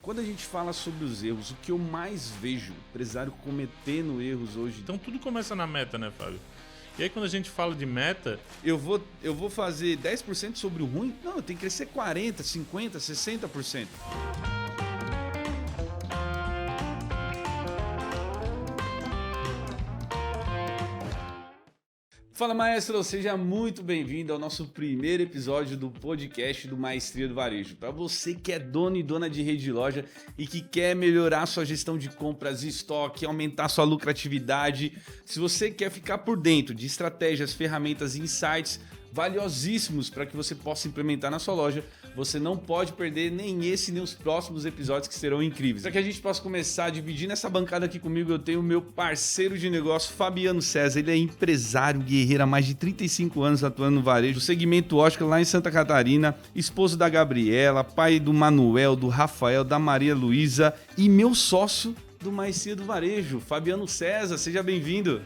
Quando a gente fala sobre os erros, o que eu mais vejo empresário cometendo erros hoje, Então tudo começa na meta, né, Fábio? E aí quando a gente fala de meta, eu vou fazer 10% sobre o ruim? Não, eu tenho que crescer 40, 50, 60%. Fala, maestro, seja muito bem-vindo ao nosso primeiro episódio do podcast do Maestria do Varejo. Para você que é dono e dona de rede de loja e que quer melhorar sua gestão de compras e estoque, aumentar sua lucratividade, se você quer ficar por dentro de estratégias, ferramentas e insights valiosíssimos para que você possa implementar na sua loja, você não pode perder nem esse nem os próximos episódios que serão incríveis. Para que a gente possa começar a dividir nessa bancada aqui comigo, eu tenho o meu parceiro de negócio, Fabiano César. Ele é empresário guerreiro há mais de 35 anos atuando no varejo, segmento Oscar lá em Santa Catarina, esposo da Gabriela, pai do Manuel, do Rafael, da Maria Luísa e meu sócio do Maestria do Varejo, Fabiano César. Seja bem-vindo.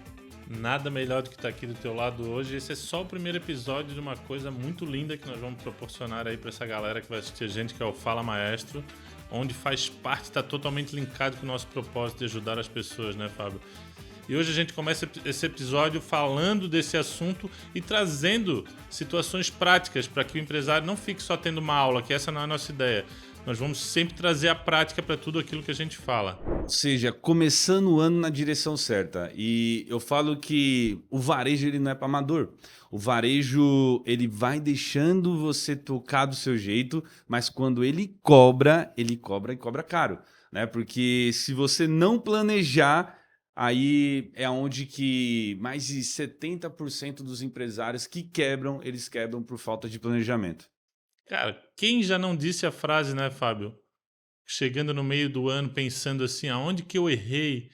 nada melhor do que estar aqui do teu lado hoje. Esse é só o primeiro episódio de uma coisa muito linda que nós vamos proporcionar aí para essa galera que vai assistir a gente, que é o Fala Maestro, onde faz parte, está totalmente linkado com o nosso propósito de ajudar as pessoas, né, Fábio? E hoje a gente começa esse episódio falando desse assunto e trazendo situações práticas para que o empresário não fique só tendo uma aula, que essa não é a nossa ideia. Nós vamos sempre trazer a prática para tudo aquilo que a gente fala. Ou seja, começando o ano na direção certa. E eu falo que o varejo ele não é para amador. O varejo ele vai deixando você tocar do seu jeito, mas quando ele cobra e cobra caro, né? Porque se você não planejar, aí é onde que mais de 70% dos empresários que quebram, eles quebram por falta de planejamento. Cara, quem já não disse a frase, né, Fábio? Chegando no meio do ano pensando assim, aonde que eu errei?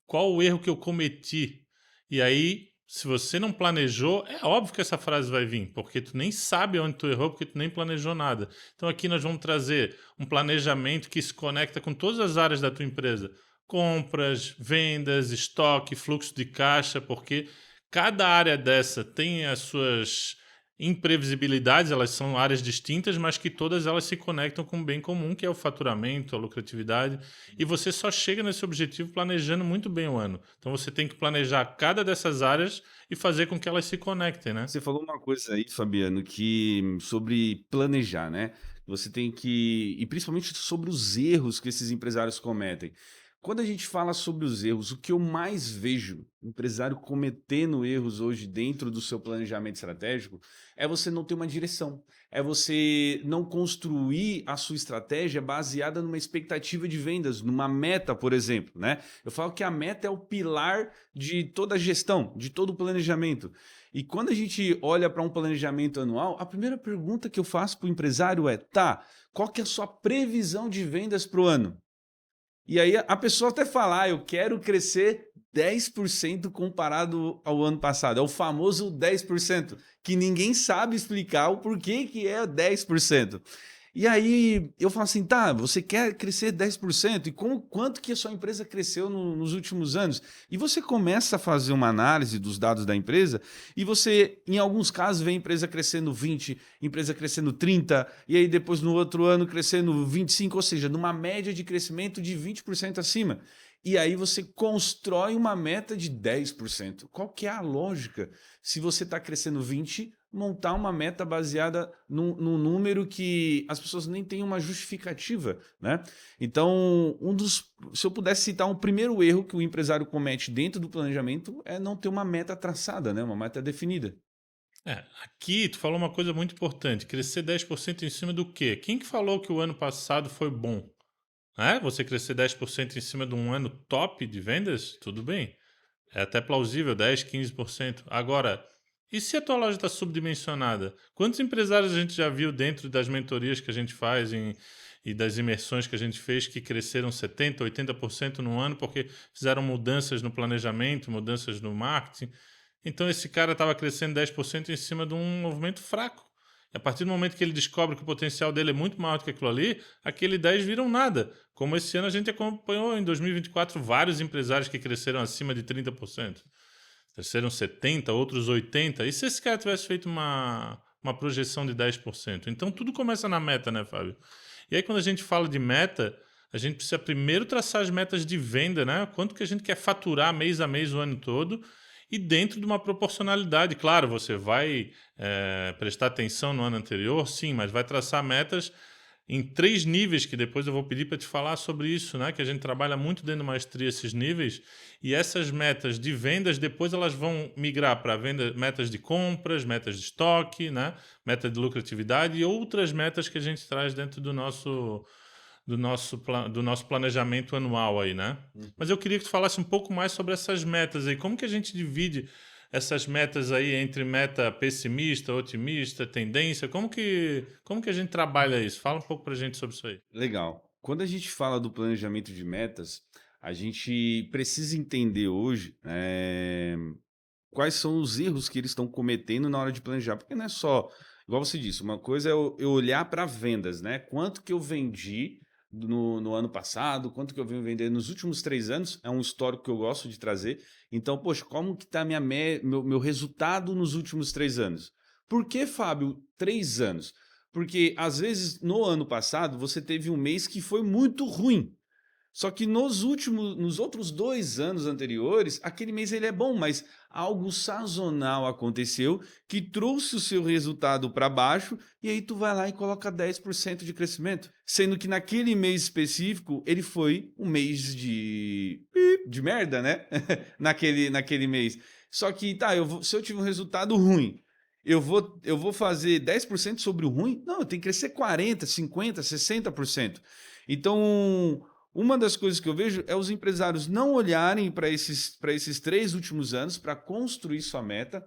Qual o erro que eu cometi? E aí, se você não planejou, é óbvio que essa frase vai vir, porque tu nem sabe onde tu errou, porque tu nem planejou nada. Então aqui nós vamos trazer um planejamento que se conecta com todas as áreas da tua empresa. Compras, vendas, estoque, fluxo de caixa, porque cada área dessa tem as suas imprevisibilidades, elas são áreas distintas, mas que todas elas se conectam com um bem comum, que é o faturamento, a lucratividade, e você só chega nesse objetivo planejando muito bem o ano. Então você tem que planejar cada dessas áreas e fazer com que elas se conectem, né? Você falou uma coisa aí, Fabiano, que sobre planejar, né? Você tem que. E principalmente sobre os erros que esses empresários cometem. Quando a gente fala sobre os erros, o que eu mais vejo empresário cometendo erros hoje dentro do seu planejamento estratégico é você não ter uma direção. É você não construir a sua estratégia baseada numa expectativa de vendas, numa meta, por exemplo, né? Eu falo que a meta é o pilar de toda a gestão, de todo o planejamento. E quando a gente olha para um planejamento anual, a primeira pergunta que eu faço para o empresário é: tá, qual que é a sua previsão de vendas para o ano? E aí a pessoa até fala: eu quero crescer 10% comparado ao ano passado. É o famoso 10%, que ninguém sabe explicar o porquê que é 10%. E aí eu falo assim: tá, você quer crescer 10%? E quanto que a sua empresa cresceu nos últimos anos? E você começa a fazer uma análise dos dados da empresa e você, em alguns casos, vê a empresa crescendo 20, empresa crescendo 30, e aí depois no outro ano crescendo 25, ou seja, numa média de crescimento de 20% acima. E aí você constrói uma meta de 10%. Qual que é a lógica? Se você está crescendo 20, montar uma meta baseada num número que as pessoas nem têm uma justificativa, né? Então, se eu pudesse citar um primeiro erro que o empresário comete dentro do planejamento é não ter uma meta traçada, né? Uma meta definida. Aqui tu falou uma coisa muito importante, crescer 10% em cima do quê? Quem que falou que o ano passado foi bom? Você crescer 10% em cima de um ano top de vendas? Tudo bem. É até plausível, 10, 15%. Agora, e se a tua loja está subdimensionada? Quantos empresários a gente já viu dentro das mentorias que a gente faz e das imersões que a gente fez que cresceram 70%, 80% no ano porque fizeram mudanças no planejamento, mudanças no marketing? Então esse cara estava crescendo 10% em cima de um movimento fraco. E a partir do momento que ele descobre que o potencial dele é muito maior do que aquilo ali, aquele 10 viram nada. Como esse ano a gente acompanhou em 2024 vários empresários que cresceram acima de 30%. Cresceram 70%, outros 80%. E se esse cara tivesse feito uma projeção de 10%? Então tudo começa na meta, né, Fábio? E aí quando a gente fala de meta, a gente precisa primeiro traçar as metas de venda, né? Quanto que a gente quer faturar mês a mês o ano todo e dentro de uma proporcionalidade. Claro, você vai prestar atenção no ano anterior, sim, mas vai traçar metas em 3 níveis, que depois eu vou pedir para te falar sobre isso, né? Que a gente trabalha muito dentro da maestria esses níveis, e essas metas de vendas, depois elas vão migrar para metas de compras, metas de estoque, né? Meta de lucratividade e outras metas que a gente traz dentro do nosso planejamento anual aí, né? Mas eu queria que tu falasse um pouco mais sobre essas metas aí. Como que a gente divide essas metas aí entre meta pessimista, otimista, tendência? Como que a gente trabalha isso? Fala um pouco pra gente sobre isso aí. Legal. Quando a gente fala do planejamento de metas, a gente precisa entender hoje quais são os erros que eles estão cometendo na hora de planejar. Porque não é só, igual você disse, uma coisa é eu olhar para vendas, né? Quanto que eu vendi no ano passado, quanto que eu venho vendendo nos últimos 3 anos, é um histórico que eu gosto de trazer. Então, poxa, como que está meu resultado nos últimos 3 anos? Por que, Fábio, 3 anos? Porque, às vezes, no ano passado, você teve um mês que foi muito ruim. Só que nos outros 2 anos anteriores, aquele mês ele é bom, mas algo sazonal aconteceu que trouxe o seu resultado para baixo e aí tu vai lá e coloca 10% de crescimento. Sendo que naquele mês específico, ele foi um mês de merda, né? naquele mês. Só que, tá, se eu tive um resultado ruim, eu vou fazer 10% sobre o ruim? Não, eu tenho que crescer 40, 50, 60%. Então, uma das coisas que eu vejo é os empresários não olharem para esses 3 últimos anos para construir sua meta.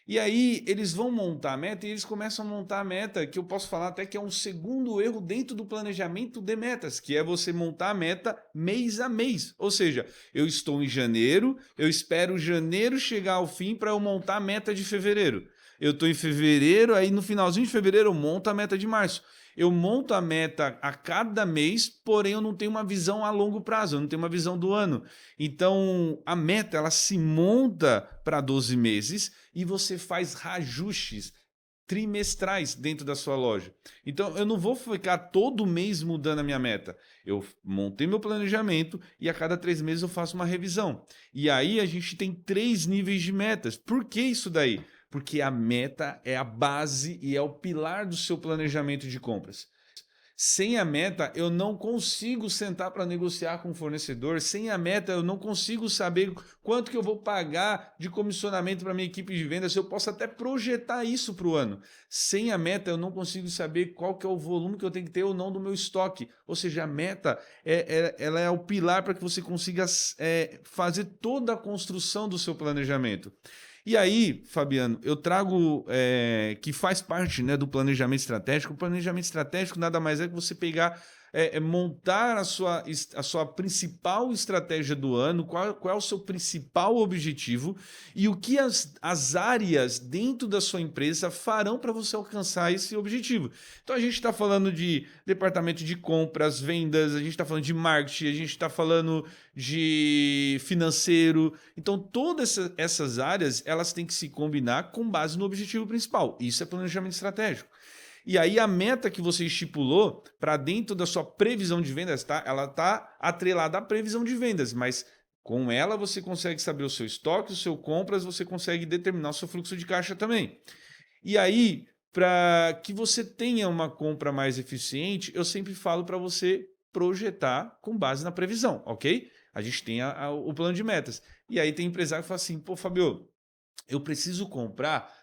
E aí eles vão montar a meta e eles começam a montar a meta, que eu posso falar até que é um segundo erro dentro do planejamento de metas, que é você montar a meta mês a mês. Ou seja, eu estou em janeiro, eu espero janeiro chegar ao fim para eu montar a meta de fevereiro. Eu estou em fevereiro, aí no finalzinho de fevereiro eu monto a meta de março. Eu monto a meta a cada mês, porém eu não tenho uma visão a longo prazo, eu não tenho uma visão do ano. Então, a meta ela se monta para 12 meses e você faz reajustes trimestrais dentro da sua loja. Então, eu não vou ficar todo mês mudando a minha meta. Eu montei meu planejamento e a cada 3 meses eu faço uma revisão. E aí a gente tem 3 níveis de metas. Por que isso daí? Porque a meta é a base e é o pilar do seu planejamento de compras. Sem a meta, eu não consigo sentar para negociar com o fornecedor. Sem a meta, eu não consigo saber quanto que eu vou pagar de comissionamento para minha equipe de vendas. Eu posso até projetar isso para o ano. Sem a meta, eu não consigo saber qual que é o volume que eu tenho que ter ou não do meu estoque. Ou seja, a meta ela é o pilar para que você consiga fazer toda a construção do seu planejamento. E aí, Fabiano, eu trago que faz parte, né, do planejamento estratégico. O planejamento estratégico nada mais é que você pegar, montar a sua principal estratégia do ano, qual é o seu principal objetivo e o que as áreas dentro da sua empresa farão para você alcançar esse objetivo. Então, a gente está falando de departamento de compras, vendas, a gente está falando de marketing, a gente está falando de financeiro. Então, todas essas áreas elas têm que se combinar com base no objetivo principal. Isso é planejamento estratégico. E aí a meta que você estipulou para dentro da sua previsão de vendas, tá? Ela está atrelada à previsão de vendas, mas com ela você consegue saber o seu estoque, o seu compras, você consegue determinar o seu fluxo de caixa também. E aí, para que você tenha uma compra mais eficiente, eu sempre falo para você projetar com base na previsão, ok? A gente tem o plano de metas. E aí tem empresário que fala assim, pô, Fabio, eu preciso comprar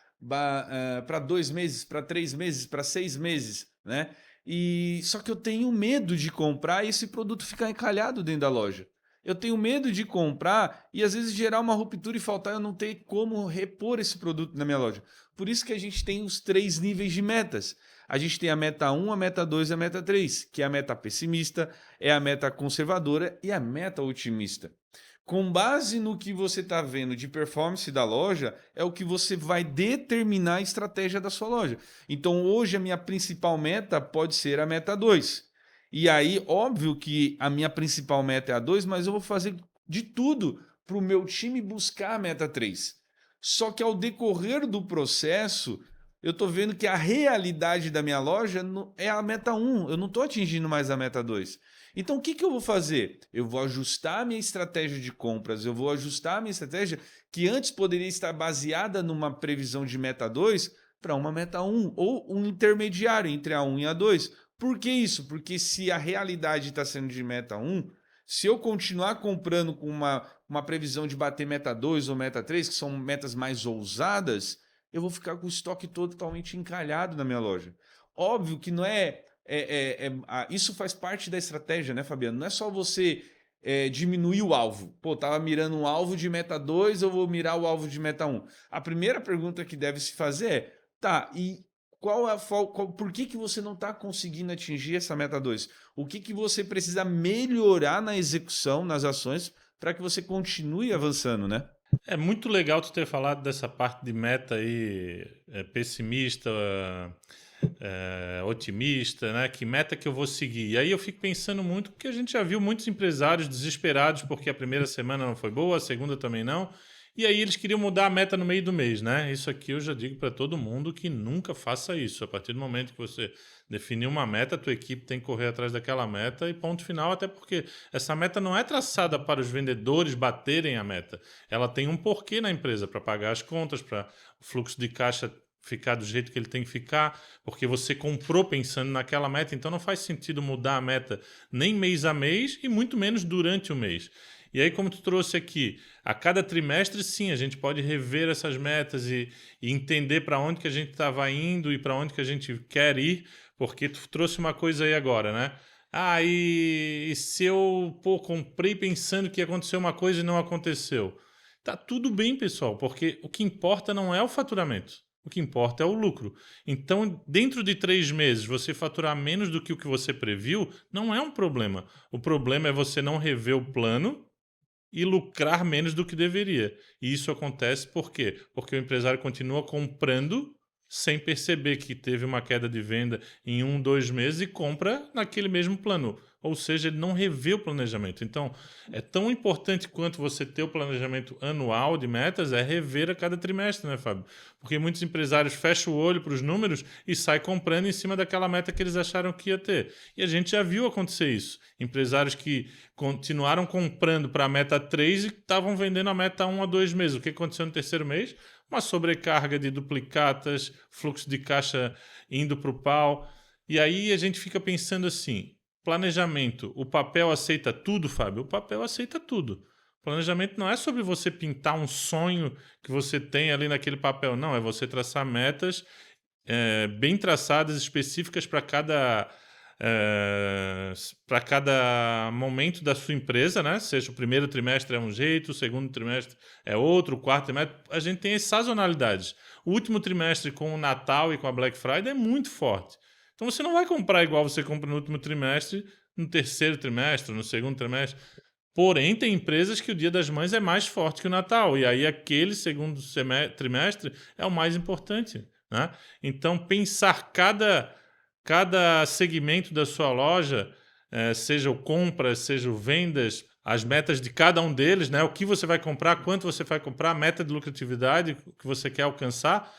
para 2 meses, para 3 meses, para 6 meses, né? E só que eu tenho medo de comprar e esse produto ficar encalhado dentro da loja. Eu tenho medo de comprar e às vezes gerar uma ruptura e faltar eu não ter como repor esse produto na minha loja. Por isso que a gente tem os 3 níveis de metas. A gente tem a meta 1, a meta 2 e a meta 3, que é a meta pessimista, é a meta conservadora e a meta otimista. Com base no que você está vendo de performance da loja, é o que você vai determinar a estratégia da sua loja. Então, hoje, a minha principal meta pode ser a meta 2. E aí, óbvio que a minha principal meta é a 2, mas eu vou fazer de tudo para o meu time buscar a meta 3. Só que ao decorrer do processo, eu estou vendo que a realidade da minha loja é a meta 1. Eu não estou atingindo mais a meta 2. Então, o que que eu vou fazer? Eu vou ajustar a minha estratégia de compras, eu vou ajustar a minha estratégia que antes poderia estar baseada numa previsão de meta 2 para uma meta um ou um intermediário entre a um e a 2. Por que isso? Porque se a realidade está sendo de meta um, se eu continuar comprando com uma previsão de bater meta 2 ou meta 3, que são metas mais ousadas, eu vou ficar com o estoque totalmente encalhado na minha loja. Óbvio que não isso faz parte da estratégia, né, Fabiano? Não é só você diminuir o alvo. Pô, tava mirando um alvo de meta 2, eu vou mirar o alvo de meta um. A primeira pergunta que deve se fazer é, tá, e por que que você não está conseguindo atingir essa meta 2? O que que você precisa melhorar na execução, nas ações, para que você continue avançando, né? É muito legal tu ter falado dessa parte de meta aí, pessimista, otimista, né? Que meta que eu vou seguir? E aí eu fico pensando muito, porque a gente já viu muitos empresários desesperados porque a primeira semana não foi boa, a segunda também não. E aí eles queriam mudar a meta no meio do mês, né? Isso aqui eu já digo para todo mundo que nunca faça isso. A partir do momento que você definir uma meta, a tua equipe tem que correr atrás daquela meta e ponto final, até porque essa meta não é traçada para os vendedores baterem a meta. Ela tem um porquê na empresa, para pagar as contas, para o fluxo de caixa ficar do jeito que ele tem que ficar, porque você comprou pensando naquela meta, então não faz sentido mudar a meta nem mês a mês e muito menos durante o mês. E aí, como tu trouxe aqui, a cada trimestre, sim, a gente pode rever essas metas e entender para onde que a gente estava indo e para onde que a gente quer ir, porque tu trouxe uma coisa aí agora, né? Ah, e se eu, comprei pensando que ia acontecer uma coisa e não aconteceu? Tá tudo bem, pessoal, porque o que importa não é o faturamento. O que importa é o lucro. Então, dentro de 3 meses, você faturar menos do que o que você previu, não é um problema. O problema é você não rever o plano e lucrar menos do que deveria. E isso acontece por quê? Porque o empresário continua comprando sem perceber que teve uma queda de venda em 2 meses e compra naquele mesmo plano. Ou seja, ele não revê o planejamento. Então, é tão importante quanto você ter o planejamento anual de metas, é rever a cada trimestre, né, Fábio? Porque muitos empresários fecham o olho para os números e saem comprando em cima daquela meta que eles acharam que ia ter. E a gente já viu acontecer isso. Empresários que continuaram comprando para a meta 3 e estavam vendendo a meta 1 a 2 meses. O que aconteceu no terceiro mês? Uma sobrecarga de duplicatas, fluxo de caixa indo para o pau. E aí a gente fica pensando assim, planejamento, o papel aceita tudo, Fábio? O papel aceita tudo. Planejamento não é sobre você pintar um sonho que você tem ali naquele papel, não. É você traçar metas bem traçadas, específicas para cada momento da sua empresa, né? Seja o primeiro trimestre é um jeito, o segundo trimestre é outro, o quarto trimestre. A gente tem as sazonalidades. O último trimestre com o Natal e com a Black Friday é muito forte. Então você não vai comprar igual você compra no último trimestre, no terceiro trimestre, no segundo trimestre. Porém, tem empresas que o Dia das Mães é mais forte que o Natal. E aí aquele segundo trimestre é o mais importante, né? Então, pensar cada segmento da sua loja, seja o compras, seja o vendas, as metas de cada um deles, né? O que você vai comprar, quanto você vai comprar, a meta de lucratividade que você quer alcançar,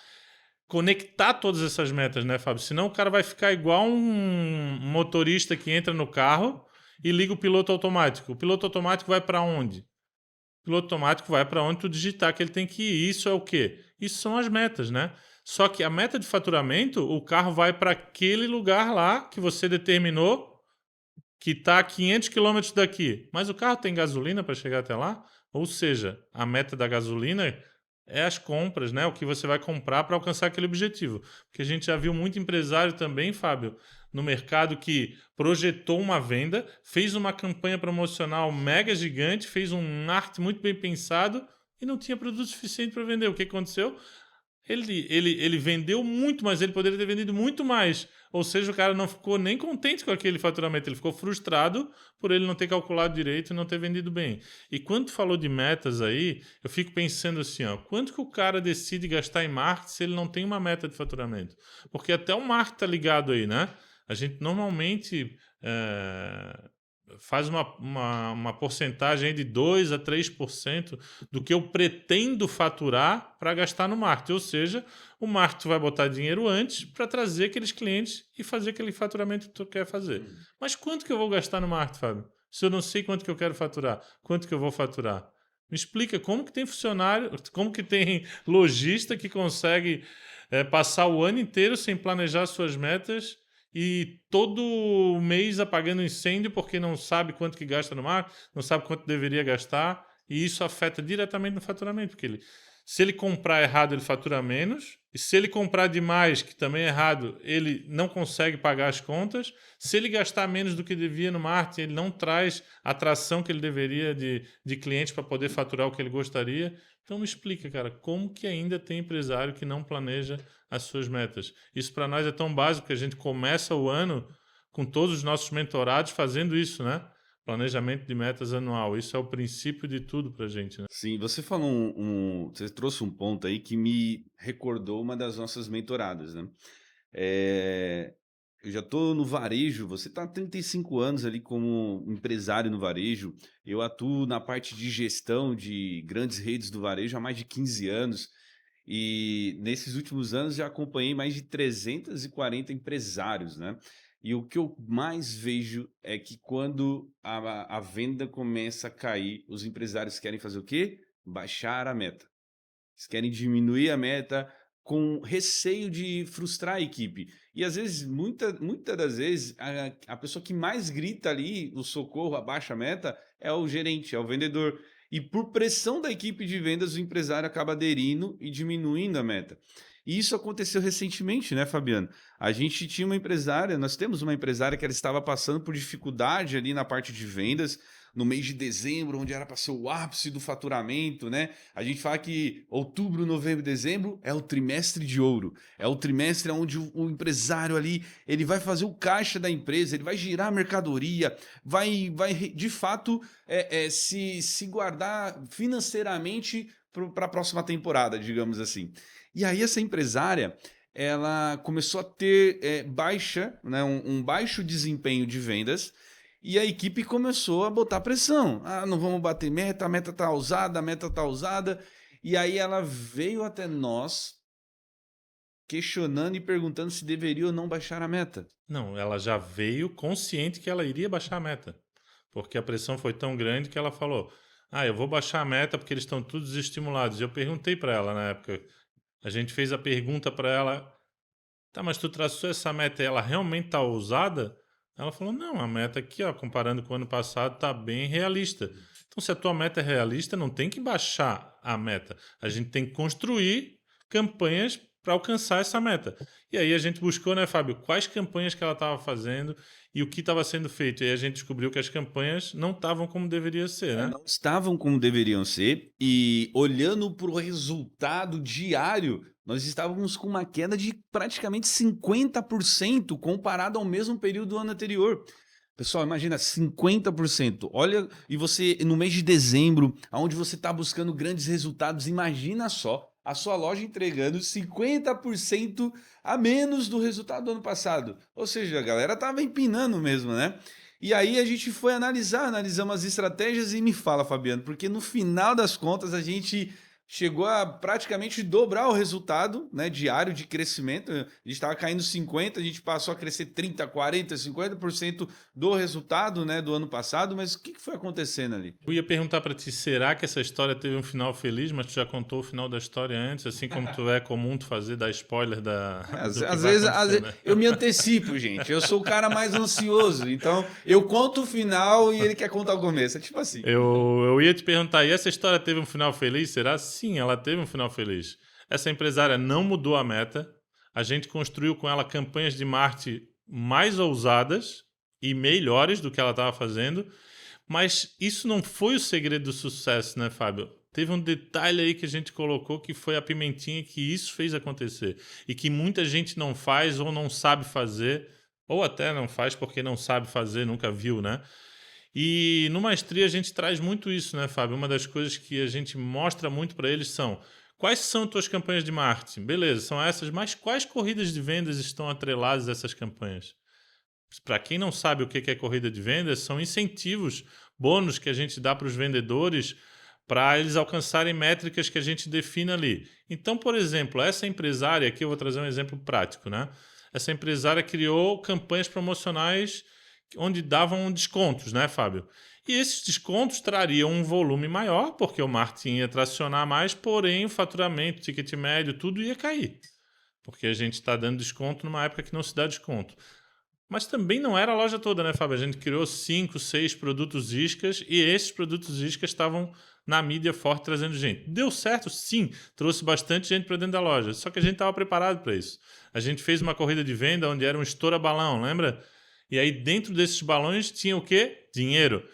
conectar todas essas metas, né, Fábio? Senão o cara vai ficar igual um motorista que entra no carro e liga o piloto automático. O piloto automático vai para onde? O piloto automático vai para onde tu digitar que ele tem que ir. Isso é o quê? Isso são as metas, né? Só que a meta de faturamento, o carro vai para aquele lugar lá que você determinou que está a 500 quilômetros daqui. Mas o carro tem gasolina para chegar até lá? Ou seja, a meta da gasolina é as compras, né? O que você vai comprar para alcançar aquele objetivo. Porque a gente já viu muito empresário também, Fábio, no mercado que projetou uma venda, fez uma campanha promocional mega gigante, fez um marketing muito bem pensado e não tinha produto suficiente para vender. O que aconteceu? Ele vendeu muito, mas ele poderia ter vendido muito mais. Ou seja, o cara não ficou nem contente com aquele faturamento, ele ficou frustrado por ele não ter calculado direito e não ter vendido bem. E quando tu falou de metas aí, eu fico pensando assim, ó, quanto que o cara decide gastar em marketing se ele não tem uma meta de faturamento? Porque até o marketing tá ligado aí, né? A gente normalmente faz uma porcentagem aí de 2 a 3% do que eu pretendo faturar para gastar no marketing. Ou seja, o marketing vai botar dinheiro antes para trazer aqueles clientes e fazer aquele faturamento que tu quer fazer. Mas quanto que eu vou gastar no marketing, Fábio? Se eu não sei quanto que eu quero faturar, quanto que eu vou faturar? Me explica como que tem funcionário, como que tem lojista que consegue passar o ano inteiro sem planejar suas metas e todo mês apagando incêndio porque não sabe quanto que gasta no mar, não sabe quanto deveria gastar, e isso afeta diretamente no faturamento, porque se ele comprar errado, ele fatura menos, e se ele comprar demais, que também é errado, ele não consegue pagar as contas. Se ele gastar menos do que devia no marketing, ele não traz a atração que ele deveria de clientes para poder faturar o que ele gostaria. Então me explica, cara, como que ainda tem empresário que não planeja as suas metas? Isso para nós é tão básico que a gente começa o ano com todos os nossos mentorados fazendo isso, né? Planejamento de metas anual. Isso é o princípio de tudo para a gente, né? Sim, você falou você trouxe um ponto aí que me recordou uma das nossas mentoradas, né? É, eu já estou no varejo, você está há 35 anos ali como empresário no varejo, eu atuo na parte de gestão de grandes redes do varejo há mais de 15 anos, e nesses últimos anos já acompanhei mais de 340 empresários, né? E o que eu mais vejo é que quando a venda começa a cair, os empresários querem fazer o quê? Baixar a meta. Eles querem diminuir a meta com receio de frustrar a equipe. E às vezes, muita das vezes, a pessoa que mais grita ali o socorro, abaixa a meta, é o gerente, é o vendedor. E por pressão da equipe de vendas, o empresário acaba aderindo e diminuindo a meta. E isso aconteceu recentemente, né, Fabiano? A gente tinha uma empresária, nós temos uma empresária que ela estava passando por dificuldade ali na parte de vendas, no mês de dezembro, onde era para ser o ápice do faturamento, né? A gente fala que outubro, novembro, dezembro é o trimestre de ouro. É o trimestre onde o empresário ali, ele vai fazer o caixa da empresa, ele vai girar a mercadoria, vai de fato se guardar financeiramente para a próxima temporada, digamos assim. E aí essa empresária, ela começou a ter baixa, né, um baixo desempenho de vendas, e a equipe começou a botar pressão. Ah, não vamos bater meta, a meta tá ousada, a meta tá ousada. E aí ela veio até nós questionando e perguntando se deveria ou não baixar a meta. Não, ela já veio consciente que ela iria baixar a meta, porque a pressão foi tão grande que ela falou: "Ah, eu vou baixar a meta porque eles estão todos desestimulados". Eu perguntei para ela na época, a gente fez a pergunta para ela: "Tá, mas tu traçou essa meta e ela realmente tá ousada?" Ela falou: "Não, a meta aqui, ó, comparando com o ano passado, tá bem realista". Então, se a tua meta é realista, não tem que baixar a meta. A gente tem que construir campanhas para alcançar essa meta. E aí a gente buscou, né, Fábio, quais campanhas que ela estava fazendo e o que estava sendo feito. E aí a gente descobriu que as campanhas não estavam como deveria ser, né? Não estavam como deveriam ser, e olhando para o resultado diário, nós estávamos com uma queda de praticamente 50% comparado ao mesmo período do ano anterior. Pessoal, imagina 50%. Olha, e você no mês de dezembro, onde você está buscando grandes resultados, imagina só a sua loja entregando 50% a menos do resultado do ano passado. Ou seja, a galera estava empinando mesmo, né? E aí a gente foi analisamos as estratégias e me fala, Fabiano, porque no final das contas a gente chegou a praticamente dobrar o resultado, né, diário de crescimento. A gente estava caindo 50%, a gente passou a crescer 30%, 40%, 50% do resultado, né, do ano passado. Mas o que foi acontecendo ali? Eu ia perguntar para ti, será que essa história teve um final feliz, mas tu já contou o final da história antes, assim como tu é comum tu fazer, dar spoiler do que Às vai vezes, acontecer, né? eu me antecipo, gente. Eu sou o cara mais ansioso. Então, eu conto o final e ele quer contar o começo. É tipo assim. Eu ia te perguntar, e essa história teve um final feliz? Será? Sim, ela teve um final feliz. Essa empresária não mudou a meta. A gente construiu com ela campanhas de marketing mais ousadas e melhores do que ela estava fazendo. Mas isso não foi o segredo do sucesso, né, Fábio? Teve um detalhe aí que a gente colocou que foi a pimentinha que isso fez acontecer. E que muita gente não faz ou não sabe fazer, ou até não faz porque não sabe fazer, nunca viu, né? E no Maestria a gente traz muito isso, né, Fábio? Uma das coisas que a gente mostra muito para eles são: quais são tuas campanhas de marketing? Beleza, são essas, mas quais corridas de vendas estão atreladas a essas campanhas? Para quem não sabe o que é corrida de vendas, são incentivos, bônus que a gente dá para os vendedores para eles alcançarem métricas que a gente define ali. Então, por exemplo, essa empresária, aqui eu vou trazer um exemplo prático, né? Essa empresária criou campanhas promocionais onde davam descontos, né, Fábio? E esses descontos trariam um volume maior, porque o marketing ia tracionar mais, porém o faturamento, o ticket médio, tudo ia cair. Porque a gente está dando desconto numa época que não se dá desconto. Mas também não era a loja toda, né, Fábio? A gente criou 5, 6 produtos iscas e esses produtos iscas estavam na mídia forte trazendo gente. Deu certo? Sim, trouxe bastante gente para dentro da loja. Só que a gente estava preparado para isso. A gente fez uma corrida de venda onde era um estoura-balão, lembra? E aí dentro desses balões tinha o quê? Dinheiro.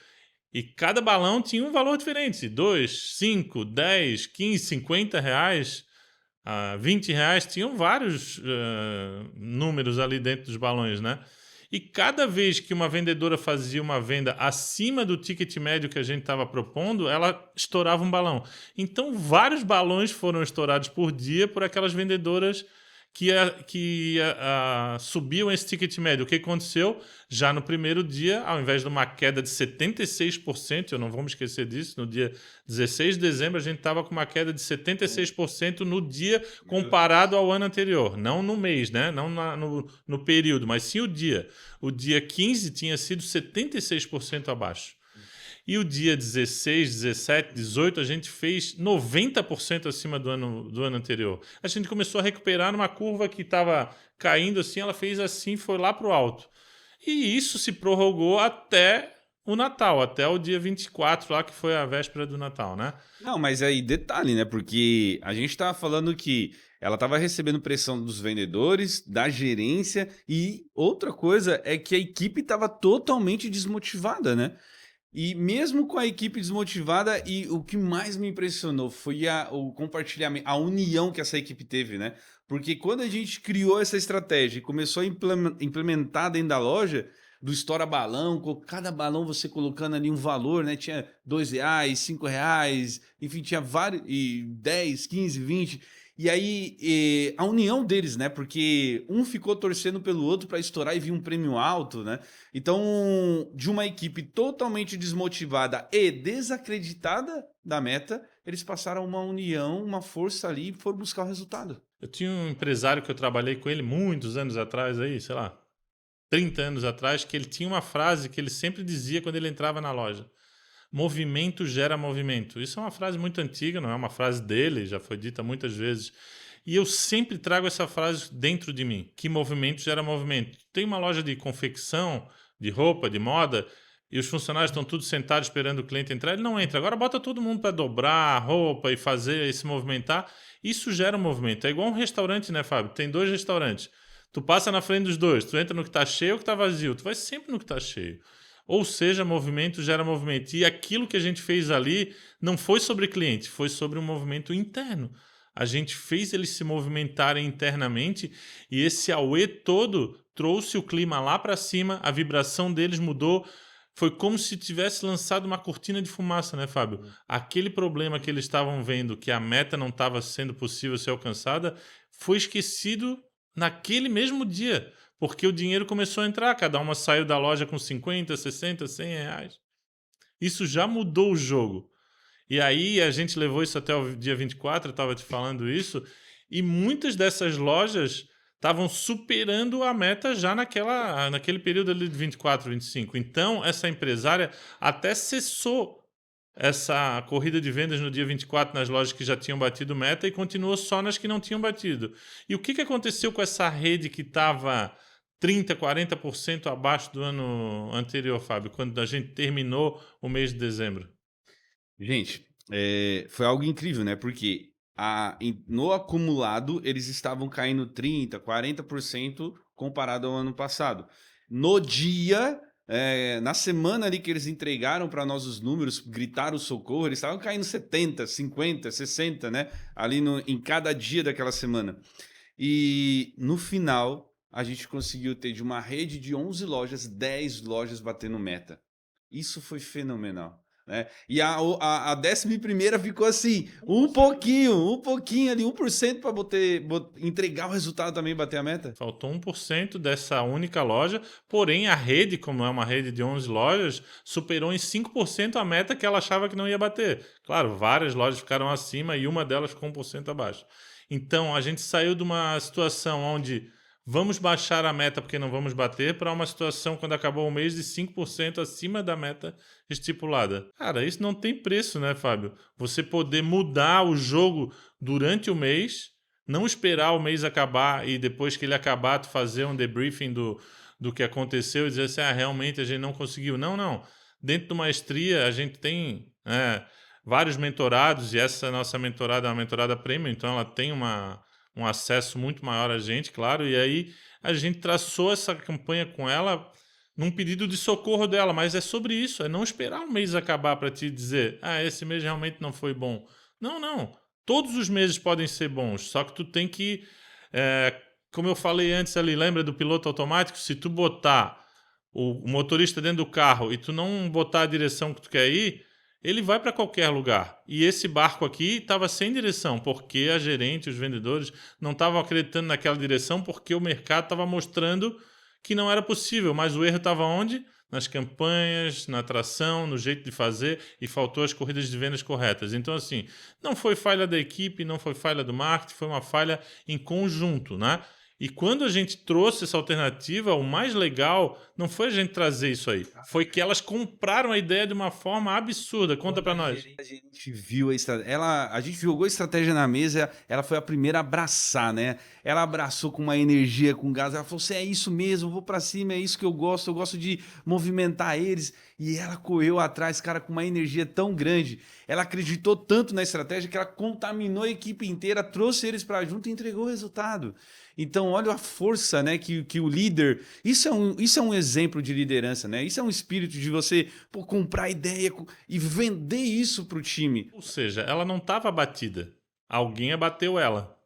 E cada balão tinha um valor diferente. 2, 5, 10, 15, 50 reais, 20 reais. Tinham vários números ali dentro dos balões, né? E cada vez que uma vendedora fazia uma venda acima do ticket médio que a gente estava propondo, ela estourava um balão. Então, vários balões foram estourados por dia por aquelas vendedoras que subiam esse ticket médio. O que aconteceu? Já no primeiro dia, ao invés de uma queda de 76%, eu não vou me esquecer disso, no dia 16 de dezembro a gente estava com uma queda de 76% no dia comparado ao ano anterior. Não no mês, né? Não no período, mas sim o dia. O dia 15 tinha sido 76% abaixo. E o dia 16, 17, 18, a gente fez 90% acima do ano anterior. A gente começou a recuperar numa curva que estava caindo assim, ela fez assim, foi lá para o alto. E isso se prorrogou até o Natal, até o dia 24 lá, que foi a véspera do Natal, né? Não, mas aí detalhe, né? Porque a gente tava falando que ela tava recebendo pressão dos vendedores, da gerência, e outra coisa é que a equipe tava totalmente desmotivada, né? E mesmo com a equipe desmotivada, e o que mais me impressionou foi o compartilhamento, a união que essa equipe teve, né? Porque quando a gente criou essa estratégia e começou a implementar dentro da loja, do estoura balão, com cada balão você colocando ali um valor, né? Tinha R$ 2, R$ 5, enfim, tinha vários, e 10, 15, 20. E aí, a união deles, né? Porque um ficou torcendo pelo outro para estourar e vir um prêmio alto, né? Então, de uma equipe totalmente desmotivada e desacreditada da meta, eles passaram uma união, uma força ali e foram buscar o resultado. Eu tinha um empresário que eu trabalhei com ele muitos anos atrás aí, sei lá, 30 anos atrás, que ele tinha uma frase que ele sempre dizia quando ele entrava na loja. Movimento gera movimento. Isso é uma frase muito antiga, não é uma frase dele, já foi dita muitas vezes. E eu sempre trago essa frase dentro de mim, que movimento gera movimento. Tem uma loja de confecção, de roupa, de moda, e os funcionários estão todos sentados esperando o cliente entrar, ele não entra. Agora bota todo mundo para dobrar a roupa e fazer e se movimentar. Isso gera um movimento. É igual um restaurante, né, Fábio? Tem 2 restaurantes. Tu passa na frente dos dois, tu entra no que está cheio ou que está vazio. Tu vai sempre no que está cheio. Ou seja, movimento gera movimento. E aquilo que a gente fez ali não foi sobre cliente, foi sobre um movimento interno. A gente fez eles se movimentarem internamente e esse auê todo trouxe o clima lá para cima, a vibração deles mudou. Foi como se tivesse lançado uma cortina de fumaça, né, Fábio? Aquele problema que eles estavam vendo, que a meta não estava sendo possível ser alcançada, foi esquecido naquele mesmo dia, porque o dinheiro começou a entrar, cada uma saiu da loja com 50, 60, 100 reais. Isso já mudou o jogo. E aí a gente levou isso até o dia 24, eu estava te falando isso, e muitas dessas lojas estavam superando a meta já naquele período ali de 24, 25. Então, essa empresária até cessou essa corrida de vendas no dia 24 nas lojas que já tinham batido meta e continuou só nas que não tinham batido. E o que aconteceu com essa rede que estava 30%, 40% abaixo do ano anterior, Fábio, quando a gente terminou o mês de dezembro? Gente, foi algo incrível, né? Porque no acumulado eles estavam caindo 30%, 40% comparado ao ano passado. No dia, na semana ali que eles entregaram para nós os números, gritaram socorro, eles estavam caindo 70%, 50%, 60%, né? Ali em cada dia daquela semana. E no final, a gente conseguiu ter de uma rede de 11 lojas, 10 lojas batendo meta. Isso foi fenomenal. né? E a 11ª ficou assim, um pouquinho ali, 1% para entregar o resultado também, bater a meta. Faltou 1% dessa única loja, porém a rede, como é uma rede de 11 lojas, superou em 5% a meta que ela achava que não ia bater. Claro, várias lojas ficaram acima e uma delas ficou 1% abaixo. Então, a gente saiu de uma situação onde vamos baixar a meta porque não vamos bater, para uma situação, quando acabou o mês, de 5% acima da meta estipulada. Cara, isso não tem preço, né, Fábio? Você poder mudar o jogo durante o mês, não esperar o mês acabar e depois que ele acabar, tu fazer um debriefing do que aconteceu e dizer assim, realmente a gente não conseguiu. Não, não. Dentro do Maestria, a gente tem vários mentorados, e essa nossa mentorada é uma mentorada premium, então ela tem um acesso muito maior a gente, claro, e aí a gente traçou essa campanha com ela num pedido de socorro dela, mas é sobre isso, é não esperar um mês acabar para te dizer, esse mês realmente não foi bom. Não, não. Todos os meses podem ser bons, só que tu tem que, como eu falei antes ali, lembra do piloto automático? Se tu botar o motorista dentro do carro e tu não botar a direção que tu quer ir, ele vai para qualquer lugar. E esse barco aqui estava sem direção, porque a gerente, os vendedores, não estavam acreditando naquela direção, porque o mercado estava mostrando que não era possível. Mas o erro estava onde? Nas campanhas, na atração, no jeito de fazer, e faltou as corridas de vendas corretas. Então, assim, não foi falha da equipe, não foi falha do marketing, foi uma falha em conjunto, né? E quando a gente trouxe essa alternativa, o mais legal não foi a gente trazer isso aí, foi que elas compraram a ideia de uma forma absurda. Conta pra nós. A gente viu a estratégia, a gente jogou a estratégia na mesa, ela foi a primeira a abraçar, né? Ela abraçou com uma energia, com gás, ela falou assim, é isso mesmo, eu vou pra cima, é isso que eu gosto de movimentar eles. E ela correu atrás, cara, com uma energia tão grande. Ela acreditou tanto na estratégia que ela contaminou a equipe inteira, trouxe eles pra junto e entregou o resultado. Então, olha a força, né, que o líder... Isso é um exemplo de liderança, né? Isso é um espírito de você comprar ideia e vender isso para o time. Ou seja, ela não estava abatida. Alguém abateu ela.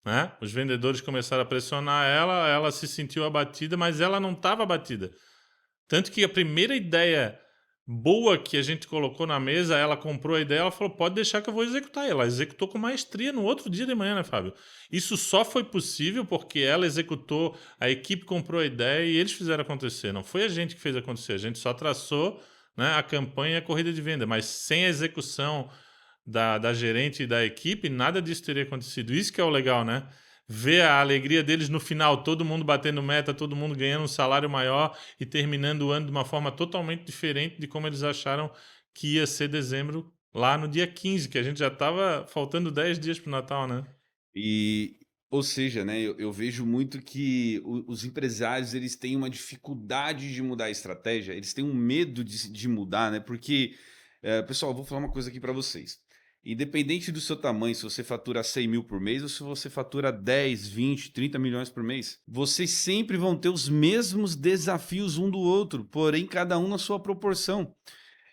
Né? Os vendedores começaram a pressionar ela, ela se sentiu abatida, mas ela não estava abatida. Tanto que a primeira ideia boa que a gente colocou na mesa, ela comprou a ideia, ela falou, pode deixar que eu vou executar. Ela executou com maestria no outro dia de manhã, né, Fábio? Isso só foi possível porque ela executou, a equipe comprou a ideia e eles fizeram acontecer. Não foi a gente que fez acontecer, a gente só traçou, né, a campanha e a corrida de venda, mas sem a execução da gerente e da equipe, nada disso teria acontecido. Isso que é o legal, né? Ver a alegria deles no final, todo mundo batendo meta, todo mundo ganhando um salário maior e terminando o ano de uma forma totalmente diferente de como eles acharam que ia ser dezembro, lá no dia 15, que a gente já estava faltando 10 dias para o Natal, né? Ou seja, né, eu vejo muito que os empresários eles têm uma dificuldade de mudar a estratégia, eles têm um medo de mudar, né? Porque, pessoal, eu vou falar uma coisa aqui para vocês. Independente do seu tamanho, se você fatura 100 mil por mês ou se você fatura 10, 20, 30 milhões por mês, vocês sempre vão ter os mesmos desafios um do outro, porém cada um na sua proporção.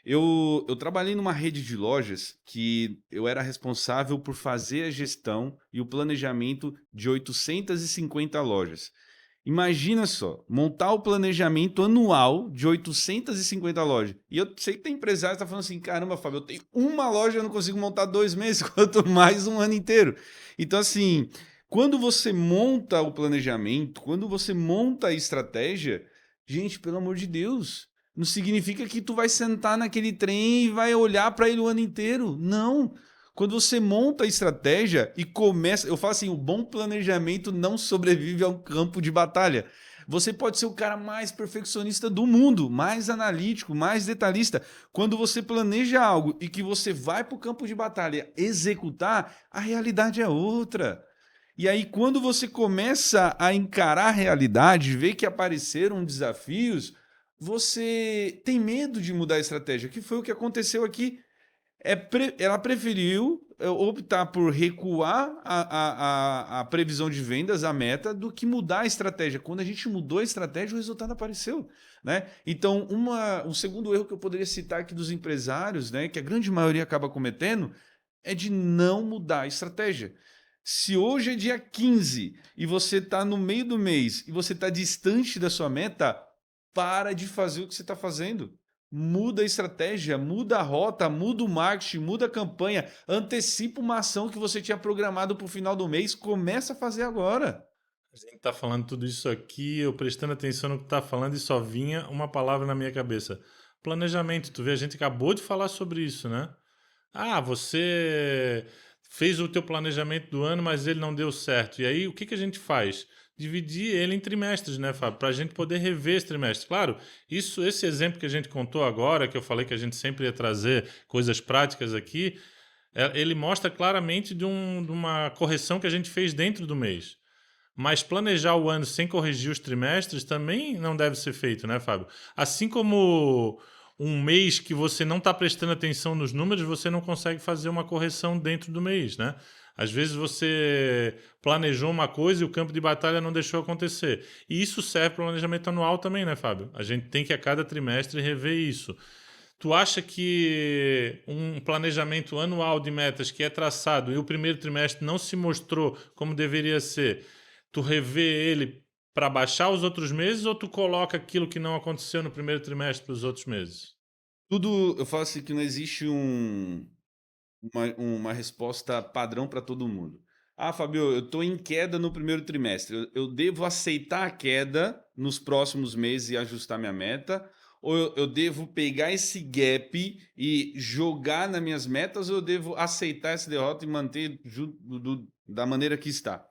Eu trabalhei numa rede de lojas que eu era responsável por fazer a gestão e o planejamento de 850 lojas. Imagina só, montar o planejamento anual de 850 lojas. E eu sei que tem empresário que está falando assim, caramba, Fábio, eu tenho uma loja, eu não consigo montar 2 meses, quanto mais um ano inteiro. Então, assim, quando você monta o planejamento, quando você monta a estratégia, gente, pelo amor de Deus, não significa que tu vai sentar naquele trem e vai olhar para ele o ano inteiro. Não. Quando você monta a estratégia e começa... Eu falo assim, o bom planejamento não sobrevive a um campo de batalha. Você pode ser o cara mais perfeccionista do mundo, mais analítico, mais detalhista. Quando você planeja algo e que você vai para o campo de batalha executar, a realidade é outra. E aí, quando você começa a encarar a realidade, ver que apareceram desafios, você tem medo de mudar a estratégia, que foi o que aconteceu aqui. Ela preferiu optar por recuar a previsão de vendas, a meta, do que mudar a estratégia. Quando a gente mudou a estratégia, o resultado apareceu, né? Então, um segundo erro que eu poderia citar aqui dos empresários, né, que a grande maioria acaba cometendo, é de não mudar a estratégia. Se hoje é dia 15 e você está no meio do mês e você está distante da sua meta, para de fazer o que você está fazendo. muda a estratégia, muda a rota, muda o marketing, muda a campanha, antecipa uma ação que você tinha programado para o final do mês, começa a fazer agora. A gente tá falando tudo isso aqui, eu prestando atenção no que tá falando e só vinha uma palavra na minha cabeça. Planejamento. Tu vê, a gente acabou de falar sobre isso, né? Ah, você fez o teu planejamento do ano, mas ele não deu certo. E aí, o que que a gente faz? Dividir ele em trimestres, né, Fábio? Para a gente poder rever esse trimestre. Claro, esse exemplo que a gente contou agora, que eu falei que a gente sempre ia trazer coisas práticas aqui, ele mostra claramente de uma correção que a gente fez dentro do mês. Mas planejar o ano sem corrigir os trimestres também não deve ser feito, né, Fábio? Assim como um mês que você não está prestando atenção nos números, você não consegue fazer uma correção dentro do mês, né? Às vezes você planejou uma coisa e o campo de batalha não deixou acontecer. E isso serve para o planejamento anual também, né, Fábio? A gente tem que a cada trimestre rever isso. Tu acha que um planejamento anual de metas que é traçado e o primeiro trimestre não se mostrou como deveria ser, tu revê ele para baixar os outros meses ou tu coloca aquilo que não aconteceu no primeiro trimestre para os outros meses? Tudo, eu falo assim que não existe uma resposta padrão para todo mundo. Ah, Fabio, eu estou em queda no primeiro trimestre. Eu devo aceitar a queda nos próximos meses e ajustar minha meta? Ou eu devo pegar esse gap e jogar nas minhas metas? Ou eu devo aceitar essa derrota e manter da maneira que está?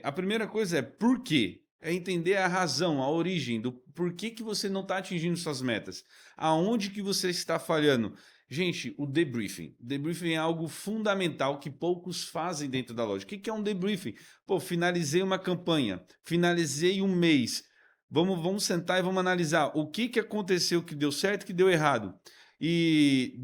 A primeira coisa é por quê? É entender a razão, a origem do porquê que você não está atingindo suas metas. Aonde que você está falhando? Gente, o debriefing. Debriefing é algo fundamental que poucos fazem dentro da loja. O que é um debriefing? Pô, finalizei uma campanha, finalizei um mês. Vamos sentar e vamos analisar o que aconteceu, que deu certo, que deu errado. E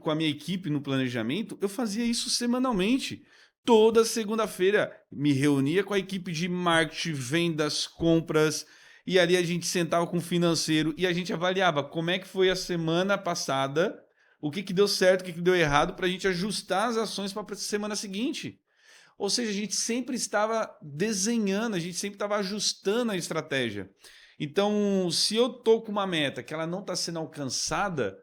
com a minha equipe no planejamento, eu fazia isso semanalmente. Toda segunda-feira me reunia com a equipe de marketing, vendas, compras, e ali a gente sentava com o financeiro e a gente avaliava como é que foi a semana passada, o que deu certo, o que deu errado, para a gente ajustar as ações para a semana seguinte. Ou seja, a gente sempre estava desenhando, a gente sempre estava ajustando a estratégia. Então, se eu estou com uma meta que ela não está sendo alcançada,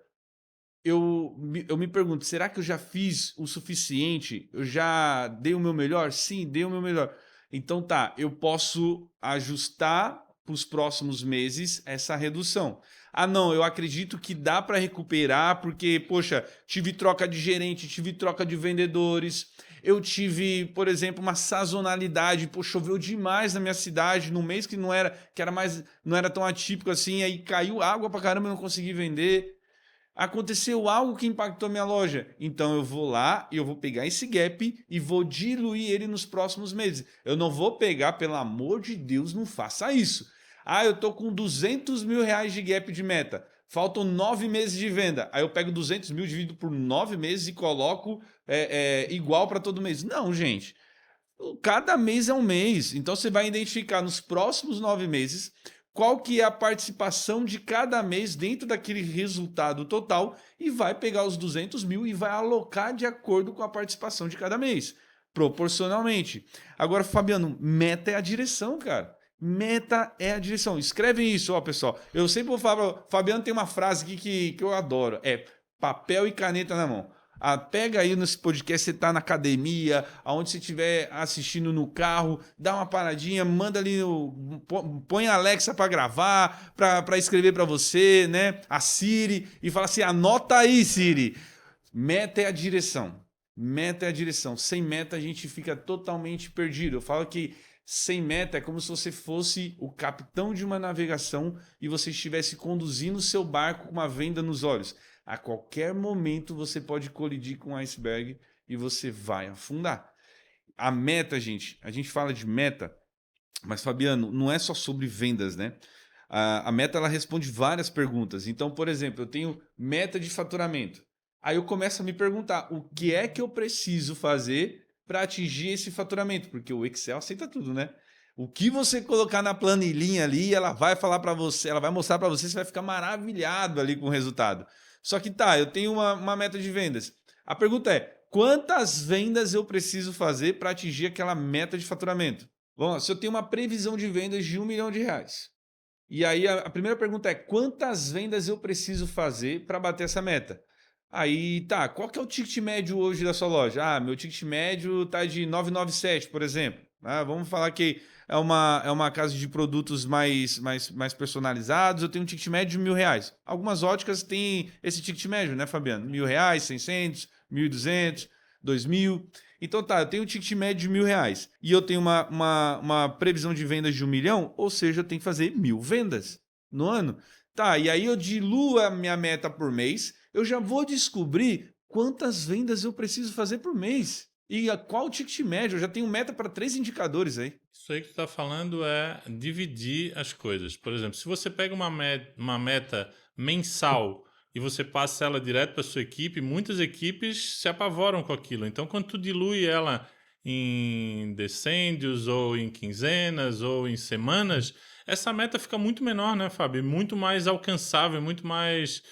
eu me pergunto, será que eu já fiz o suficiente? Eu já dei o meu melhor? Sim, dei o meu melhor. Então tá, eu posso ajustar para os próximos meses essa redução. Ah, não, eu acredito que dá para recuperar, porque, poxa, tive troca de gerente, tive troca de vendedores, eu tive, por exemplo, uma sazonalidade, pô, choveu demais na minha cidade, num mês que era mais, não era tão atípico assim, aí caiu água pra caramba, eu não consegui vender. Aconteceu algo que impactou minha loja. Então eu vou lá e eu vou pegar esse gap e vou diluir ele nos próximos meses. Eu não vou pegar, pelo amor de Deus, não faça isso. Ah, eu tô com 200 mil reais de gap de meta. Faltam 9 meses de venda. Aí eu pego 200 mil, divido por 9 meses e coloco igual para todo mês. Não, gente. Cada mês é um mês. Então você vai identificar nos próximos 9 meses qual que é a participação de cada mês dentro daquele resultado total e vai pegar os 200 mil e vai alocar de acordo com a participação de cada mês, proporcionalmente. Agora, Fabiano, meta é a direção, cara. Meta é a direção. Escreve isso, ó, pessoal. Eu sempre vou falar, Fabiano tem uma frase aqui que eu adoro, é papel e caneta na mão. Ah, pega aí nesse podcast, você tá na academia, aonde você estiver assistindo no carro, dá uma paradinha, manda ali, põe a Alexa para gravar, para escrever para você, né? A Siri, e fala assim: anota aí, Siri. Meta é a direção. Meta é a direção. Sem meta a gente fica totalmente perdido. Eu falo que sem meta é como se você fosse o capitão de uma navegação e você estivesse conduzindo o seu barco com uma venda nos olhos. A qualquer momento você pode colidir com um iceberg e você vai afundar. A meta, gente, a gente fala de meta, mas Fabiano, não é só sobre vendas, né? A meta ela responde várias perguntas. Então, por exemplo, eu tenho meta de faturamento. Aí eu começo a me perguntar o que é que eu preciso fazer para atingir esse faturamento, porque o Excel aceita tudo, né? O que você colocar na planilhinha ali, ela vai falar para você, ela vai mostrar para você, você vai ficar maravilhado ali com o resultado. Só que tá, eu tenho uma meta de vendas. A pergunta é: quantas vendas eu preciso fazer para atingir aquela meta de faturamento? Vamos lá, se eu tenho uma previsão de vendas de R$ 1 milhão, E aí a primeira pergunta é: quantas vendas eu preciso fazer para bater essa meta? Aí tá, qual que é o ticket médio hoje da sua loja? Ah, meu ticket médio tá de 997, por exemplo. Ah, vamos falar que é uma casa de produtos mais personalizados, eu tenho um ticket médio de R$ 1.000. Algumas óticas têm esse ticket médio, né, Fabiano? R$ 1.000, 600, 1.200, 2.000. Então tá, eu tenho um ticket médio de R$ 1.000 e eu tenho uma previsão de vendas de 1 milhão, ou seja, eu tenho que fazer 1.000 vendas no ano. Tá, e aí eu diluo a minha meta por mês, eu já vou descobrir quantas vendas eu preciso fazer por mês. E qual o ticket médio? Eu já tenho meta para 3 indicadores aí. Isso aí que tu está falando é dividir as coisas. Por exemplo, se você pega uma meta mensal e você passa ela direto para sua equipe, muitas equipes se apavoram com aquilo. Então, quando tu dilui ela em decênios ou em quinzenas ou em semanas, essa meta fica muito menor, né, Fábio? Muito mais alcançável, muito mais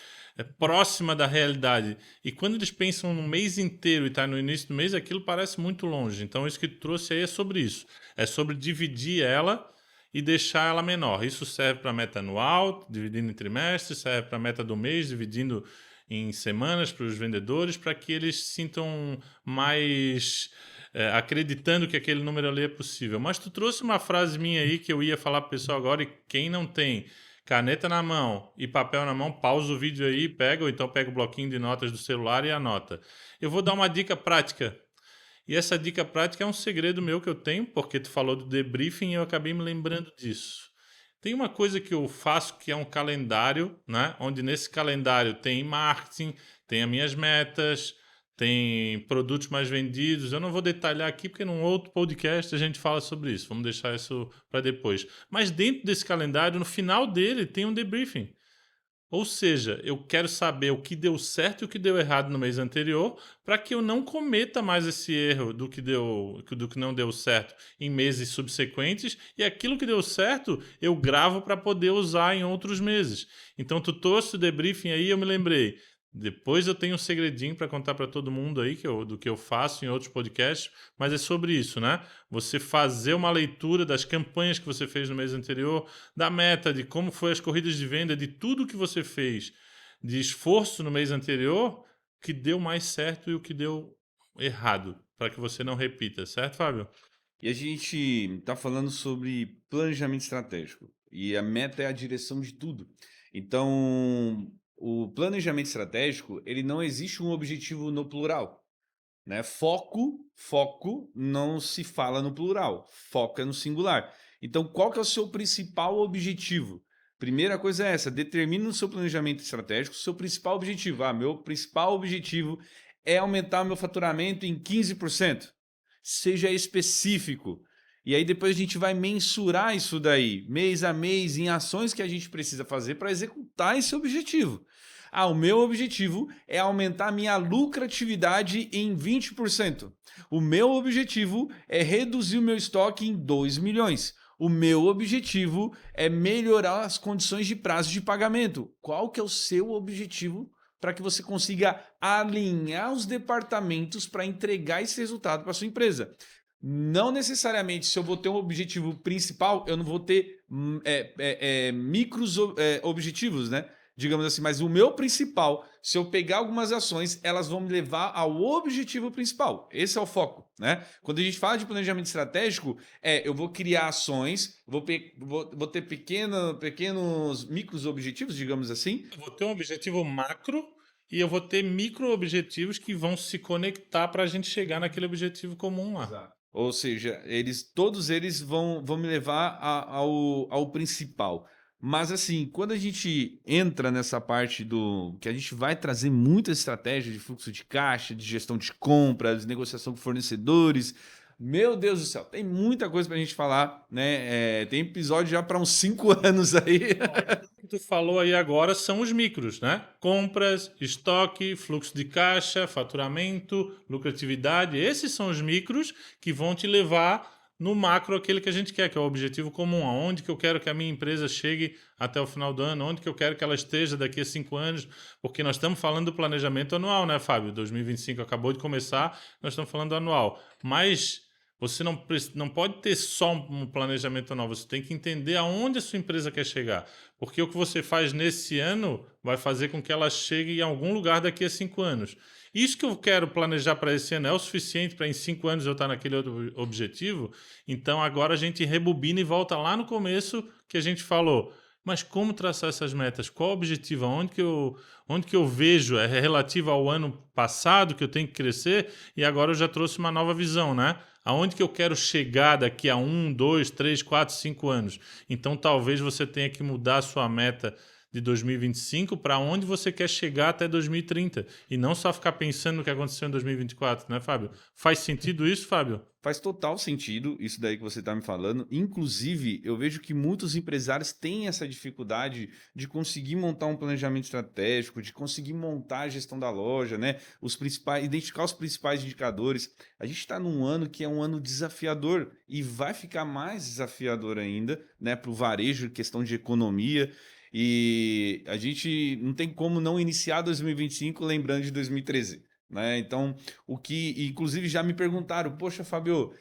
próxima da realidade. E quando eles pensam no mês inteiro e está no início do mês, aquilo parece muito longe. Então, isso que tu trouxe aí é sobre isso. É sobre dividir ela e deixar ela menor. Isso serve para a meta anual, dividindo em trimestres, serve para a meta do mês, dividindo em semanas para os vendedores, para que eles se sintam mais acreditando que aquele número ali é possível. Mas tu trouxe uma frase minha aí que eu ia falar para o pessoal agora, e quem não tem caneta na mão e papel na mão, pausa o vídeo aí, pega, ou então pega o bloquinho de notas do celular e anota. Eu vou dar uma dica prática. E essa dica prática é um segredo meu que eu tenho, porque tu falou do debriefing e eu acabei me lembrando disso. Tem uma coisa que eu faço que é um calendário, né? Onde nesse calendário tem marketing, tem as minhas metas, tem produtos mais vendidos. Eu não vou detalhar aqui porque num outro podcast a gente fala sobre isso. Vamos deixar isso para depois. Mas dentro desse calendário, no final dele, tem um debriefing. Ou seja, eu quero saber o que deu certo e o que deu errado no mês anterior, para que eu não cometa mais esse erro do que não deu certo em meses subsequentes, e aquilo que deu certo eu gravo para poder usar em outros meses. Então tu trouxe o debriefing aí, eu me lembrei. Depois eu tenho um segredinho para contar para todo mundo aí do que eu faço em outros podcasts, mas é sobre isso, né? Você fazer uma leitura das campanhas que você fez no mês anterior, da meta, de como foi as corridas de venda, de tudo que você fez de esforço no mês anterior, que deu mais certo e o que deu errado, para que você não repita, certo, Fábio? E a gente está falando sobre planejamento estratégico. E a meta é a direção de tudo. Então, o planejamento estratégico, ele não existe um objetivo no plural, né? Foco não se fala no plural. Foco é no singular. Então, qual que é o seu principal objetivo? Primeira coisa é essa: determine no seu planejamento estratégico o seu principal objetivo. Ah, meu principal objetivo é aumentar meu faturamento em 15%. Seja específico. E aí depois a gente vai mensurar isso daí, mês a mês, em ações que a gente precisa fazer para executar esse objetivo. Ah, o meu objetivo é aumentar minha lucratividade em 20%. O meu objetivo é reduzir o meu estoque em 2 milhões. O meu objetivo é melhorar as condições de prazo de pagamento. Qual que é o seu objetivo para que você consiga alinhar os departamentos para entregar esse resultado para sua empresa? Não necessariamente, se eu vou ter um objetivo principal, eu não vou ter micros objetivos, né? Digamos assim, mas o meu principal, se eu pegar algumas ações, elas vão me levar ao objetivo principal. Esse é o foco, né? Quando a gente fala de planejamento estratégico, eu vou criar ações, vou ter pequenos micros objetivos, digamos assim. Eu vou ter um objetivo macro e eu vou ter micro objetivos que vão se conectar para a gente chegar naquele objetivo comum lá. Exato. Ou seja, todos eles vão me levar ao principal. Mas assim, quando a gente entra nessa parte do que a gente vai trazer muita estratégia de fluxo de caixa, de gestão de compras, negociação com fornecedores, meu Deus do céu, tem muita coisa pra gente falar, né? Tem episódio já para uns 5 anos aí. O que tu falou aí agora são os micros, né? Compras, estoque, fluxo de caixa, faturamento, lucratividade. Esses são os micros que vão te levar no macro, aquele que a gente quer, que é o objetivo comum. Aonde que eu quero que a minha empresa chegue até o final do ano, onde que eu quero que ela esteja daqui a 5 anos, porque nós estamos falando do planejamento anual, né, Fábio? 2025 acabou de começar, nós estamos falando do anual. Mas Você não pode ter só um planejamento anual, você tem que entender aonde a sua empresa quer chegar. Porque o que você faz nesse ano vai fazer com que ela chegue em algum lugar daqui a 5 anos. Isso que eu quero planejar para esse ano é o suficiente para em 5 anos eu estar naquele outro objetivo? Então agora a gente rebobina e volta lá no começo que a gente falou. Mas como traçar essas metas? Qual o objetivo? Onde que eu vejo? É relativo ao ano passado que eu tenho que crescer? E agora eu já trouxe uma nova visão, né? Aonde que eu quero chegar daqui a 1, 2, 3, 4, 5 anos? Então talvez você tenha que mudar a sua meta de 2025 para onde você quer chegar até 2030 e não só ficar pensando no que aconteceu em 2024, né, Fábio? Faz sentido isso, Fábio? Faz total sentido isso daí que você está me falando. Inclusive, eu vejo que muitos empresários têm essa dificuldade de conseguir montar um planejamento estratégico, de conseguir montar a gestão da loja, né? Os principais, identificar os principais indicadores. A gente está num ano que é um ano desafiador e vai ficar mais desafiador ainda, né? Para o varejo, questão de economia. E a gente não tem como não iniciar 2025 lembrando de 2013. Né? Então, o que, inclusive, já me perguntaram, poxa, Fábio,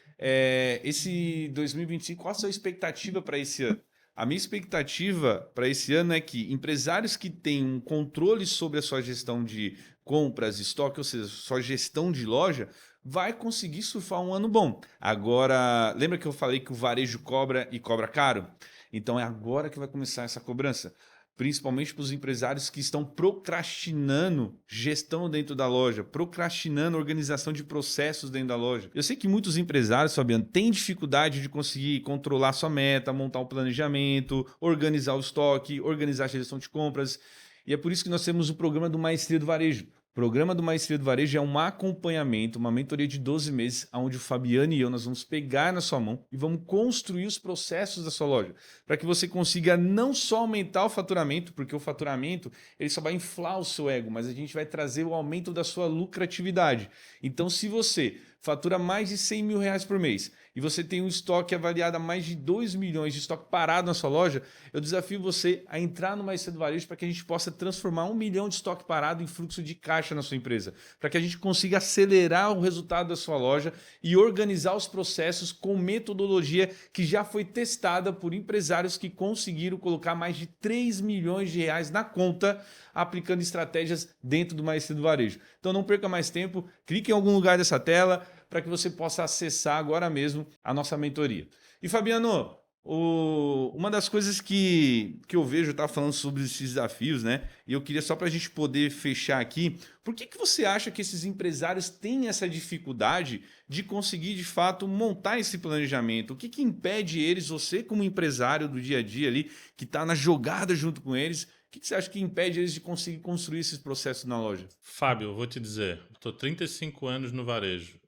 esse 2025, qual a sua expectativa para esse ano? A minha expectativa para esse ano é que empresários que têm um controle sobre a sua gestão de compras, estoque, ou seja, sua gestão de loja, vai conseguir surfar um ano bom. Agora, lembra que eu falei que o varejo cobra e cobra caro? Então é agora que vai começar essa cobrança, principalmente para os empresários que estão procrastinando gestão dentro da loja, procrastinando organização de processos dentro da loja. Eu sei que muitos empresários, Fabiano, têm dificuldade de conseguir controlar sua meta, montar um planejamento, organizar o estoque, organizar a gestão de compras. E é por isso que nós temos o programa do Maestria do Varejo. O programa do Maestria do Varejo é um acompanhamento, uma mentoria de 12 meses, onde o Fabiano e eu nós vamos pegar na sua mão e vamos construir os processos da sua loja, para que você consiga não só aumentar o faturamento, porque o faturamento ele só vai inflar o seu ego, mas a gente vai trazer o aumento da sua lucratividade. Então, se você fatura mais de 100 mil reais por mês e você tem um estoque avaliado a mais de 2 milhões de estoque parado na sua loja, eu desafio você a entrar no Maestria do Varejo para que a gente possa transformar 1 milhão de estoque parado em fluxo de caixa na sua empresa, para que a gente consiga acelerar o resultado da sua loja e organizar os processos com metodologia que já foi testada por empresários que conseguiram colocar mais de 3 milhões de reais na conta aplicando estratégias dentro do Maestria do Varejo. Então não perca mais tempo, clique em algum lugar dessa tela para que você possa acessar agora mesmo a nossa mentoria. E Fabiano, uma das coisas que eu vejo, tá falando sobre esses desafios, né? E eu queria só para a gente poder fechar aqui, por que você acha que esses empresários têm essa dificuldade de conseguir, de fato, montar esse planejamento? O que impede eles, você como empresário do dia a dia ali, que está na jogada junto com eles, o que você acha que impede eles de conseguir construir esses processos na loja? Fábio, eu vou te dizer, estou 35 anos no varejo.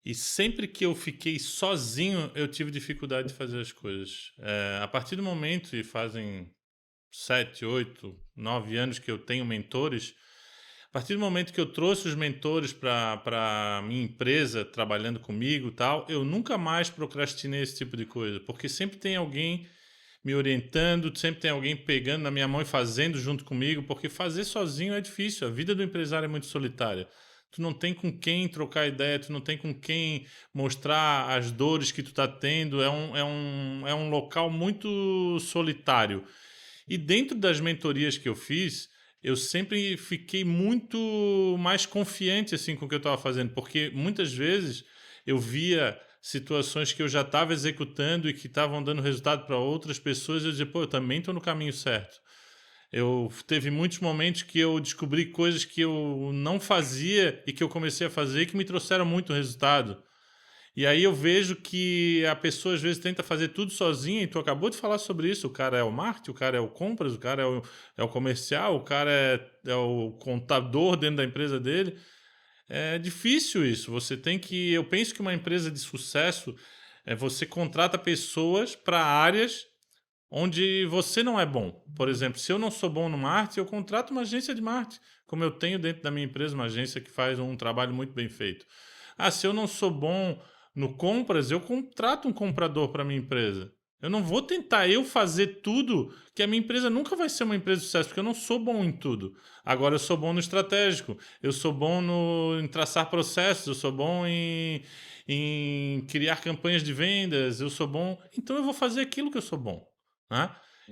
E sempre que eu fiquei sozinho, eu tive dificuldade de fazer as coisas. A partir do momento, e fazem 7, 8, 9 anos que eu tenho mentores, a partir do momento que eu trouxe os mentores para a minha empresa, trabalhando comigo e tal, eu nunca mais procrastinei esse tipo de coisa, porque sempre tem alguém me orientando, sempre tem alguém pegando na minha mão e fazendo junto comigo, porque fazer sozinho é difícil, a vida do empresário é muito solitária. Tu não tem com quem trocar ideia, tu não tem com quem mostrar as dores que tu tá tendo, é um local muito solitário. E dentro das mentorias que eu fiz, eu sempre fiquei muito mais confiante assim com o que eu estava fazendo, porque muitas vezes eu via situações que eu já estava executando e que estavam dando resultado para outras pessoas, e eu dizia, pô, eu também estou no caminho certo. Eu teve muitos momentos que eu descobri coisas que eu não fazia e que eu comecei a fazer e que me trouxeram muito resultado. E aí eu vejo que a pessoa às vezes tenta fazer tudo sozinha, e tu acabou de falar sobre isso. O cara é o marketing, o cara é o compras, o cara é o comercial, o cara é o contador dentro da empresa dele. É difícil isso. Você tem que. Eu penso que uma empresa de sucesso você contrata pessoas para áreas onde você não é bom. Por exemplo, se eu não sou bom no marketing, eu contrato uma agência de marketing, como eu tenho dentro da minha empresa, uma agência que faz um trabalho muito bem feito. Ah, se eu não sou bom no compras, eu contrato um comprador para minha empresa. Eu não vou tentar eu fazer tudo, que a minha empresa nunca vai ser uma empresa de sucesso, porque eu não sou bom em tudo. Agora eu sou bom no estratégico, eu sou bom em traçar processos, eu sou bom em criar campanhas de vendas, eu sou bom. Então eu vou fazer aquilo que eu sou bom, né?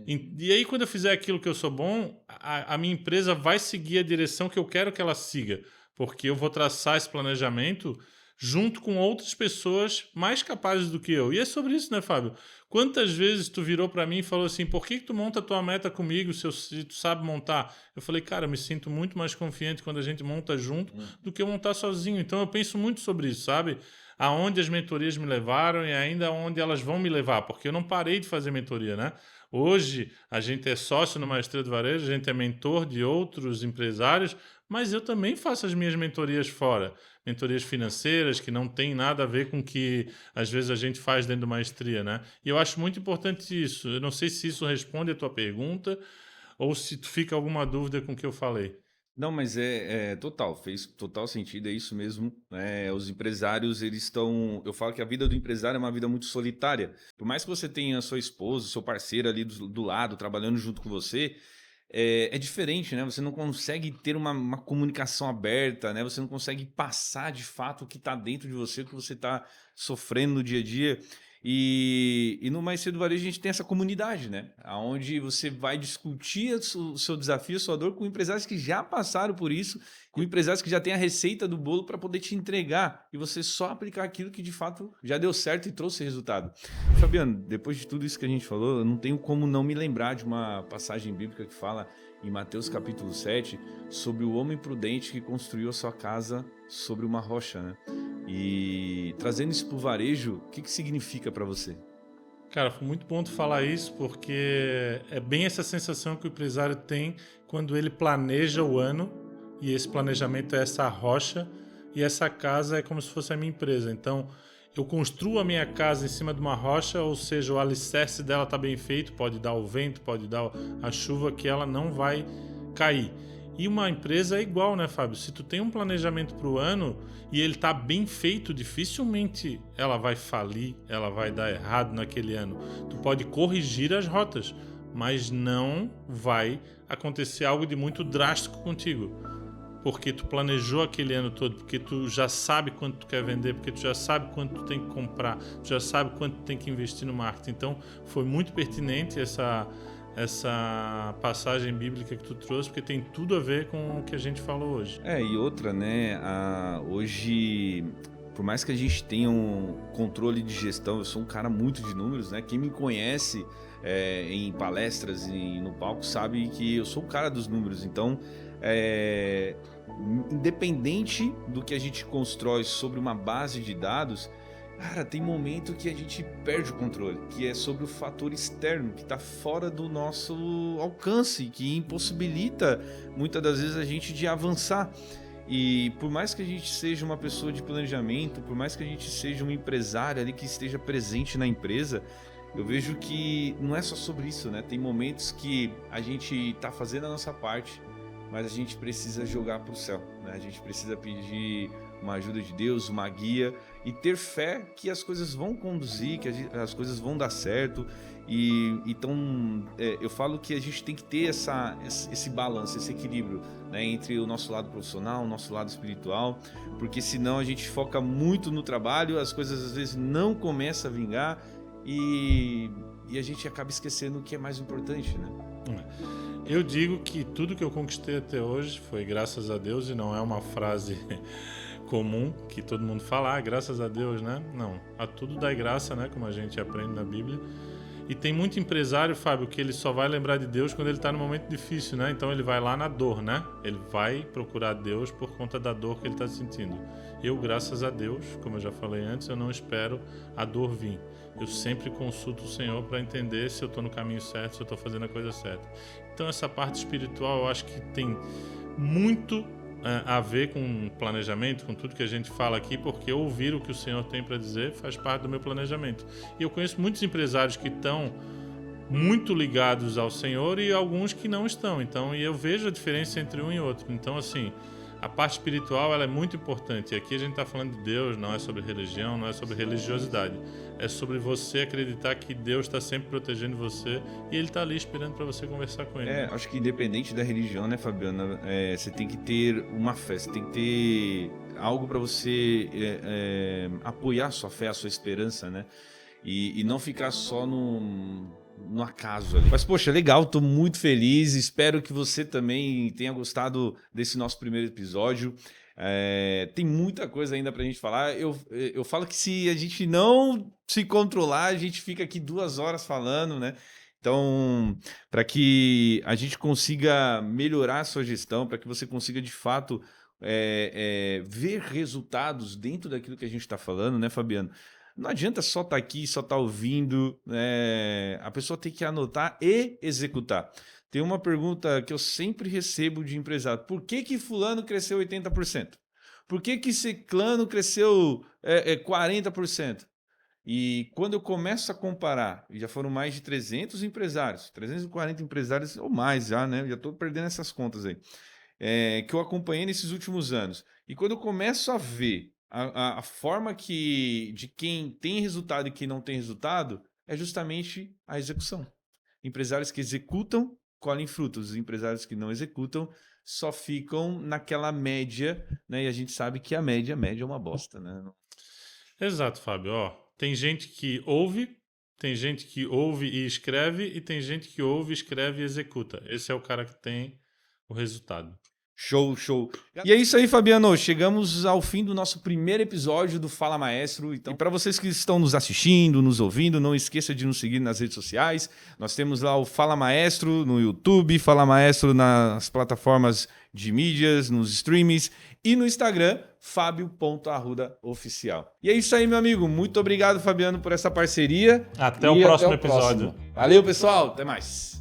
E aí, quando eu fizer aquilo que eu sou bom, a minha empresa vai seguir a direção que eu quero que ela siga, porque eu vou traçar esse planejamento junto com outras pessoas mais capazes do que eu. E é sobre isso, né, Fábio? Quantas vezes tu virou para mim e falou assim, por que tu monta a tua meta comigo se tu sabe montar? Eu falei, cara, eu me sinto muito mais confiante quando a gente monta junto do que eu montar sozinho. Então eu penso muito sobre isso, sabe? Aonde as mentorias me levaram e ainda aonde elas vão me levar, porque eu não parei de fazer mentoria, né? Hoje a gente é sócio no Maestria do Varejo, a gente é mentor de outros empresários, mas eu também faço as minhas mentorias fora. Mentorias financeiras que não tem nada a ver com o que às vezes a gente faz dentro do Maestria, né? E eu acho muito importante isso. Eu não sei se isso responde a tua pergunta ou se tu fica alguma dúvida com o que eu falei. Não, mas é total, fez total sentido, é isso mesmo. Os empresários, eles estão. Eu falo que a vida do empresário é uma vida muito solitária. Por mais que você tenha a sua esposa, seu parceiro ali do lado, trabalhando junto com você, é diferente, né? Você não consegue ter uma comunicação aberta, né? Você não consegue passar de fato o que está dentro de você, o que você está sofrendo no dia a dia. E no Mais Cedo Varejo a gente tem essa comunidade, né? Onde você vai discutir o seu desafio, a sua dor com empresários que já passaram por isso, com empresários que já têm a receita do bolo para poder te entregar e você só aplicar aquilo que de fato já deu certo e trouxe resultado. Fabiano, depois de tudo isso que a gente falou, eu não tenho como não me lembrar de uma passagem bíblica que fala em Mateus capítulo 7 sobre o homem prudente que construiu a sua casa sobre uma rocha, né? E trazendo isso para o varejo, o que significa para você? Cara, foi muito bom tu falar isso, porque é bem essa sensação que o empresário tem quando ele planeja o ano, e esse planejamento é essa rocha, e essa casa é como se fosse a minha empresa. Então, eu construo a minha casa em cima de uma rocha, ou seja, o alicerce dela está bem feito, pode dar o vento, pode dar a chuva, que ela não vai cair. E uma empresa é igual, né, Fábio? Se tu tem um planejamento para o ano e ele está bem feito, dificilmente ela vai falir, ela vai dar errado naquele ano. Tu pode corrigir as rotas, mas não vai acontecer algo de muito drástico contigo. Porque tu planejou aquele ano todo, porque tu já sabe quanto tu quer vender, porque tu já sabe quanto tu tem que comprar, tu já sabe quanto tu tem que investir no marketing. Então, foi muito pertinente essa passagem bíblica que tu trouxe, porque tem tudo a ver com o que a gente falou hoje. E outra, né? Hoje, por mais que a gente tenha um controle de gestão, eu sou um cara muito de números, né? Quem me conhece em palestras e no palco sabe que eu sou o cara dos números. Então, independente do que a gente constrói sobre uma base de dados, cara, tem momento que a gente perde o controle, que é sobre o fator externo, que está fora do nosso alcance, que impossibilita muitas das vezes a gente de avançar. E por mais que a gente seja uma pessoa de planejamento, por mais que a gente seja um empresário ali que esteja presente na empresa, eu vejo que não é só sobre isso, né? Tem momentos que a gente está fazendo a nossa parte, mas a gente precisa jogar para o céu, né? A gente precisa pedir uma ajuda de Deus, uma guia e ter fé que as coisas vão conduzir, que as coisas vão dar certo. E então eu falo que a gente tem que ter esse balanço, esse equilíbrio, né, entre o nosso lado profissional, o nosso lado espiritual, porque senão a gente foca muito no trabalho, as coisas às vezes não começam a vingar e a gente acaba esquecendo o que é mais importante, né? Eu digo que tudo que eu conquistei até hoje foi graças a Deus, e não é uma frase comum que todo mundo fala, graças a Deus, né? Não, a tudo dá graça, né? Como a gente aprende na Bíblia. E tem muito empresário, Fábio, que ele só vai lembrar de Deus quando ele está num momento difícil, né? Então ele vai lá na dor, né? Ele vai procurar Deus por conta da dor que ele está sentindo. Eu, graças a Deus, como eu já falei antes, eu não espero a dor vir. Eu sempre consulto o Senhor para entender se eu estou no caminho certo, se eu estou fazendo a coisa certa. Então essa parte espiritual eu acho que tem muito a ver com planejamento, com tudo que a gente fala aqui, porque ouvir o que o Senhor tem para dizer faz parte do meu planejamento. E eu conheço muitos empresários que estão muito ligados ao Senhor e alguns que não estão. Então, e eu vejo a diferença entre um e outro. Então, assim, A parte espiritual ela é muito importante. E aqui a gente está falando de Deus, não é sobre religião, não é sobre religiosidade. É sobre você acreditar que Deus está sempre protegendo você e Ele está ali esperando para você conversar com Ele. Acho que independente da religião, né, Fabiana, você tem que ter uma fé, você tem que ter algo para você apoiar a sua fé, a sua esperança, né? E não ficar só no acaso ali. Mas, poxa, legal, tô muito feliz. Espero que você também tenha gostado desse nosso primeiro episódio. Tem muita coisa ainda pra gente falar. Eu falo que se a gente não se controlar, a gente fica aqui 2 horas falando, né? Então, para que a gente consiga melhorar a sua gestão, para que você consiga de fato ver resultados dentro daquilo que a gente está falando, né, Fabiano? Não adianta só estar aqui, só estar ouvindo, a pessoa tem que anotar e executar. Tem uma pergunta que eu sempre recebo de empresário: por que fulano cresceu 80%? Por que ciclano cresceu 40%? E quando eu começo a comparar, e já foram mais de 300 empresários, 340 empresários ou mais já, né? Já estou perdendo essas contas aí, que eu acompanhei nesses últimos anos. E quando eu começo a ver a forma de quem tem resultado e quem não tem resultado, é justamente a execução. Empresários que executam colhem frutos, os empresários que não executam só ficam naquela média, né? E a gente sabe que a média é uma bosta, né? Exato, Fábio. Ó, tem gente que ouve e escreve, e tem gente que ouve, escreve e executa. Esse é o cara que tem o resultado. Show, show. E é isso aí, Fabiano. Chegamos ao fim do nosso primeiro episódio do Fala Maestro. Então, e para vocês que estão nos assistindo, nos ouvindo, não esqueça de nos seguir nas redes sociais. Nós temos lá o Fala Maestro no YouTube, Fala Maestro nas plataformas de mídias, nos streamings e no Instagram, fabio.arrudaoficial. E é isso aí, meu amigo. Muito obrigado, Fabiano, por essa parceria. Até o próximo episódio. Valeu, pessoal. Até mais.